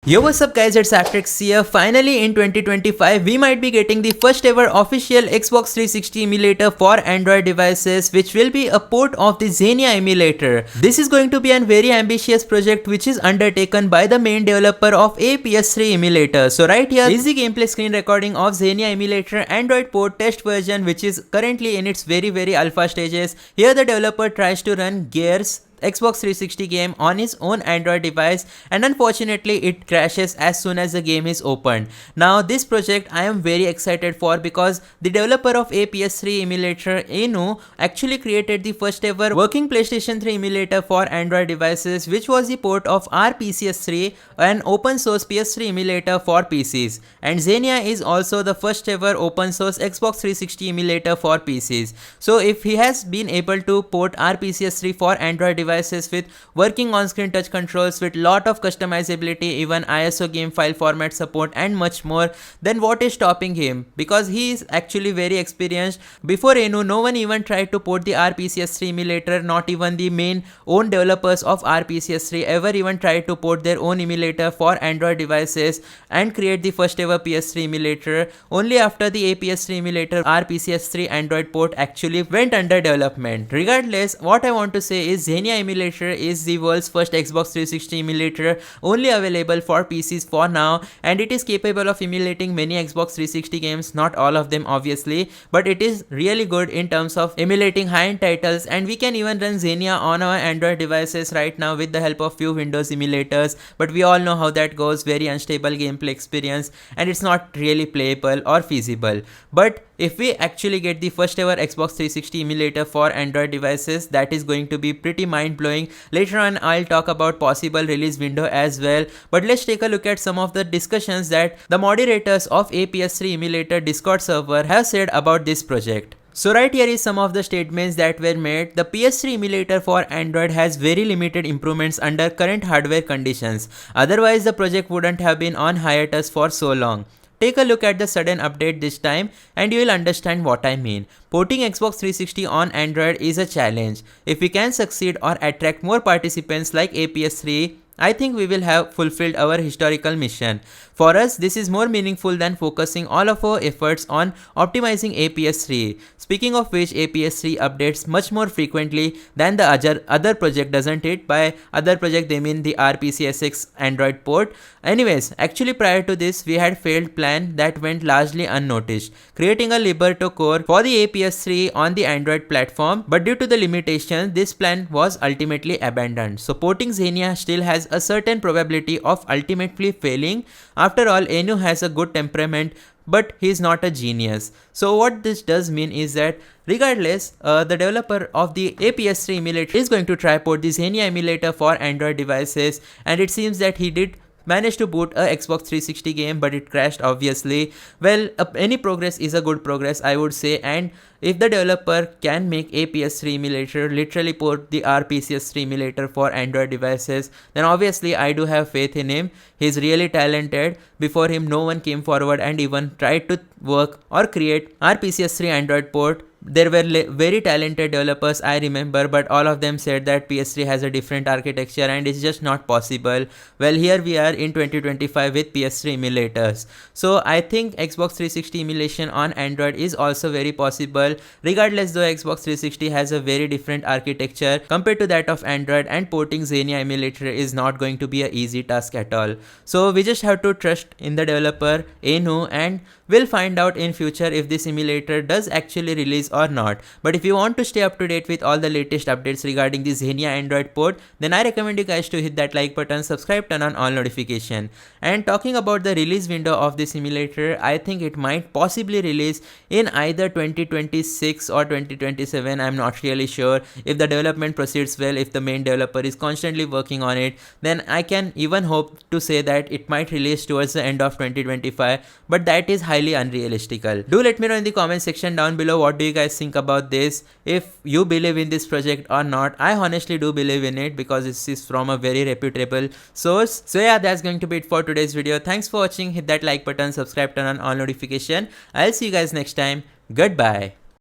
Yo, what's up guys, it's Aftex here. Finally in 2025 we might be getting the first ever official Xbox 360 emulator for Android devices, which will be a port of the Xenia emulator. This is going to be a very ambitious project which is undertaken by the main developer of a PS3 emulator. So right here is the gameplay screen recording of Xenia emulator Android port test version, which is currently in its very alpha stages. Here the developer tries to run Gears Xbox 360 game on his own Android device, and unfortunately it crashes as soon as the game is opened. Now this project I am very excited for because the developer of a PS3 emulator Enu actually created the first ever working PlayStation 3 emulator for Android devices, which was the port of RPCS3, an open source PS3 emulator for PCs. And Xenia is also the first ever open source Xbox 360 emulator for PCs. So if he has been able to port RPCS3 for Android devices with working on-screen touch controls with lot of customizability, even ISO game file format support and much more, then what is stopping him? Because he is actually very experienced. Before Enu, no one even tried to port the RPCS3 emulator, not even the main own developers of RPCS3 ever even tried to port their own emulator for Android devices and create the first ever PS3 emulator. Only after the PS3 emulator RPCS3 Android port actually went under development. Regardless, what I want to say is Xenia emulator is the world's first Xbox 360 emulator, only available for PCs for now, and it is capable of emulating many Xbox 360 games, not all of them obviously, but it is really good in terms of emulating high-end titles, and we can even run Xenia on our Android devices right now with the help of few Windows emulators, but we all know how that goes, very unstable gameplay experience, and it's not really playable or feasible. But if we actually get the first ever Xbox 360 emulator for Android devices, that is going to be pretty mind-blowing. Later on I'll talk about possible release window as well, but let's take a look at some of the discussions that the moderators of a PS3 emulator Discord server have said about this project. So right here is some of the statements that were made. The PS3 emulator for Android has very limited improvements under current hardware conditions. Otherwise the project wouldn't have been on hiatus for so long. Take a look at the sudden update this time and you will understand what I mean. Porting Xbox 360 on Android is a challenge. If we can succeed or attract more participants like a PS3, I think we will have fulfilled our historical mission. For us, this is more meaningful than focusing all of our efforts on optimizing a PS3. Speaking of which, a PS3 updates much more frequently than the other project, doesn't it? By other project they mean the RPCSX Android port. Anyways, actually prior to this, we had failed plan that went largely unnoticed, creating a Liberto core for the PS3 on the Android platform, but due to the limitations, this plan was ultimately abandoned. So porting Xenia still has a certain probability of ultimately failing. After all, Enu has a good temperament, but he is not a genius. So what this does mean is that regardless, the developer of the PS3 emulator is going to try port the Xenia emulator for Android devices, and it seems that he did managed to boot a Xbox 360 game, but it crashed obviously. Well, any progress is a good progress, I would say, and if the developer can make a PS3 emulator literally port the RPCS3 emulator for Android devices, then obviously I do have faith in him. He's really talented. Before him no one came forward and even tried to work or create RPCS3 Android port. There were very talented developers, I remember, but all of them said that PS3 has a different architecture and it's just not possible. Well, here we are in 2025 with PS3 emulators. So I think Xbox 360 emulation on Android is also very possible. Regardless though, Xbox 360 has a very different architecture compared to that of Android, and porting Xenia emulator is not going to be an easy task at all. So we just have to trust in the developer Enu, and we'll find out in future if this emulator does actually release or not. But if you want to stay up to date with all the latest updates regarding the Xenia Android port, then I recommend you guys to hit that like button, subscribe, turn on all notification. And talking about the release window of this emulator, I think it might possibly release in either 2026 or 2027. I'm not really sure. If the development proceeds well, if the main developer is constantly working on it, then I can even hope to say that it might release towards the end of 2025, but that is highly unrealistical. Do let me know in the comment section down below what do you guys think about this, if you believe in this project or not. I honestly do believe in it because this is from a very reputable source. So yeah, that's going to be it for today's video. Thanks for watching. Hit that like button, subscribe, turn on all notification. I'll see you guys next time. Goodbye.